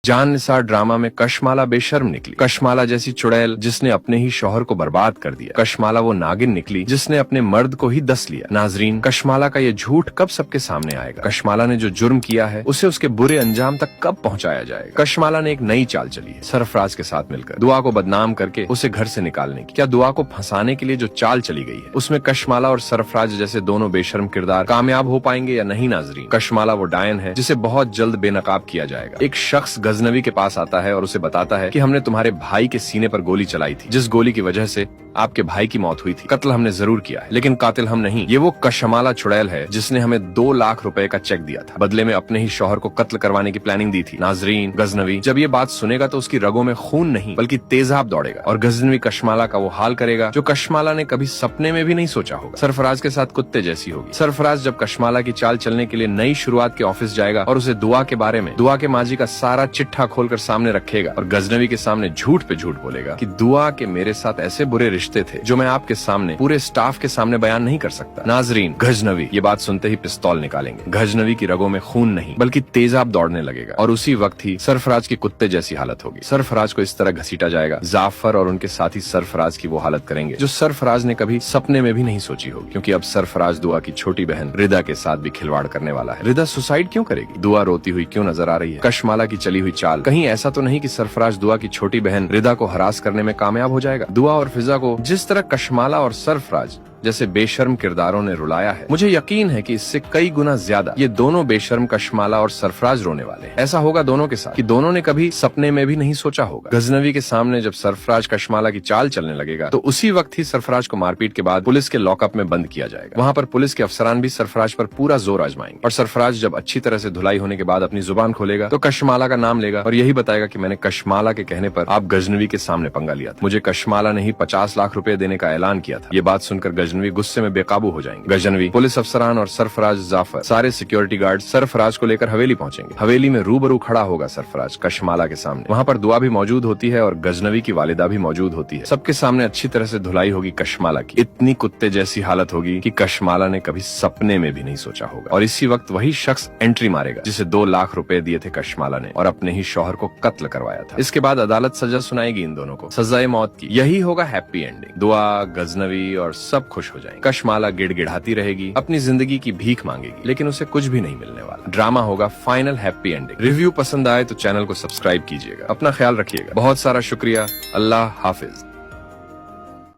जाननिसार drama में कशमाला बेशर्म निकली। कशमाला जैसी चुड़ैल जिसने अपने ही शौहर को बर्बाद कर दिया। कशमाला वो नागिन निकली जिसने अपने मर्द को ही दस लिया। नाजरीन, कशमाला का ये झूठ कब सबके सामने आएगा? कशमाला ने जो जुर्म किया है उसे उसके बुरे अंजाम तक कब पहुंचाया जाएगा? कशमाला ने एक नई चाल चली है, सरफराज के साथ मिलकर दुआ को बदनाम करके उसे घर से निकालने की। क्या दुआ को फंसाने के लिए जो चाल चली गई है उसमें कशमाला और सरफराज जैसे दोनों बेशर्म किरदार कामयाब हो पाएंगे या नहीं? नाजरीन, कशमाला वो डायन है जिसे बहुत जल्द बेनकाब किया जाएगा। एक शख्स गजनवी के पास आता है और उसे बताता है कि हमने तुम्हारे भाई के सीने पर गोली चलाई थी, जिस गोली की वजह से आपके भाई की मौत हुई थी। कत्ल हमने जरूर किया है, लेकिन कातिल हम नहीं। ये वो कशमाला चुड़ैल है जिसने हमें 2 लाख रुपए का चेक दिया था, बदले में अपने ही शौहर को कत्ल करवाने की प्लानिंग दी थी। नाजरीन, गजनवी जब ये बात सुनेगा तो उसकी रगों में खून नहीं बल्कि तेजाब दौड़ेगा और गजनवी कशमाला का वो हाल करेगा जो कशमाला ने कभी सपने में भी नहीं सोचा होगा। सरफराज के साथ कुत्ते जैसी होगी। सरफराज जब कशमाला की चाल चलने के लिए नई शुरुआत के ऑफिस जाएगा और उसे दुआ के बारे में दुआ के माजी का सारा चिट्ठा खोलकर सामने रखेगा और गजनवी के सामने झूठ पे झूठ बोलेगा कि दुआ के मेरे साथ ऐसे बुरे रिश्ते थे जो मैं आपके सामने पूरे स्टाफ के सामने बयान नहीं कर सकता। नाजरीन, गजनवी ये बात सुनते ही पिस्तौल निकालेंगे। गजनवी की रगों में खून नहीं बल्कि तेजाब दौड़ने लगेगा और उसी वक्त ही सरफराज की कुत्ते जैसी हालत होगी। सरफराज को इस तरह घसीटा जाएगा, जाफर और उनके साथी सरफराज की वो हालत करेंगे जो सरफराज ने कभी सपने में भी नहीं सोची होगी, क्योंकि अब सरफराज दुआ की छोटी बहन रिदा के साथ भी खिलवाड़ करने वाला है। रिदा सुसाइड क्यों करेगी? दुआ रोती हुई क्यों नजर आ रही है? कशमाला की चली हुई चाल कहीं ऐसा तो नहीं कि सरफराज दुआ की छोटी बहन रिदा को हरास करने में कामयाब हो जाएगा? दुआ और फिजा को जिस तरह कशमाला और सरफराज जैसे बेशर्म किरदारों ने रुलाया है, मुझे यकीन है कि इससे कई गुना ज्यादा ये दोनों बेशर्म कशमाला और सरफराज रोने वाले हैं। ऐसा होगा दोनों के साथ कि दोनों ने कभी सपने में भी नहीं सोचा होगा। गजनवी के सामने जब सरफराज कशमाला की चाल चलने लगेगा तो उसी वक्त ही सरफराज को मारपीट के बाद पुलिस के लॉकअप में बंद किया जाएगा। वहाँ पर पुलिस के अफसरान भी सरफराज पर पूरा जोर आजमाएंगे और सरफराज जब अच्छी तरह से धुलाई होने के बाद अपनी जुबान खोलेगा तो कशमाला का नाम लेगा और यही बताएगा कि मैंने कशमाला के कहने पर आप गजनवी के सामने पंगा लिया था। मुझे कशमाला ने ही 50 लाख रुपए देने का ऐलान किया था। ये बात सुनकर गजनवी गुस्से में बेकाबू हो जाएंगे। गजनवी, पुलिस अफसरान और सरफराज, जाफर, सारे सिक्योरिटी गार्ड सरफराज को लेकर हवेली पहुंचेंगे। हवेली में रूबरू खड़ा होगा सरफराज कशमाला के सामने। वहाँ पर दुआ भी मौजूद होती है और गजनवी की वालिदा भी मौजूद होती है। सबके सामने अच्छी तरह से धुलाई होगी कशमाला की। इतनी कुत्ते जैसी हालत होगी कि कशमाला ने कभी सपने में भी नहीं सोचा होगा। और इसी वक्त वही शख्स एंट्री मारेगा जिसे 2 लाख रुपए दिए थे कशमाला ने और अपने ही शौहर को कत्ल करवाया था। इसके बाद अदालत सजा सुनाएगी इन दोनों को, सजाए मौत की। यही होगा हैप्पी एंडिंग। दुआ, गजनवी और सब खुश हो जाएंगे। कशमाला गिड़गिड़ाती रहेगी, अपनी जिंदगी की भीख मांगेगी, लेकिन उसे कुछ भी नहीं मिलने वाला। ड्रामा होगा फाइनल हैप्पी एंडिंग। रिव्यू पसंद आए तो चैनल को सब्सक्राइब कीजिएगा। अपना ख्याल रखिएगा। बहुत सारा शुक्रिया। अल्लाह हाफिज।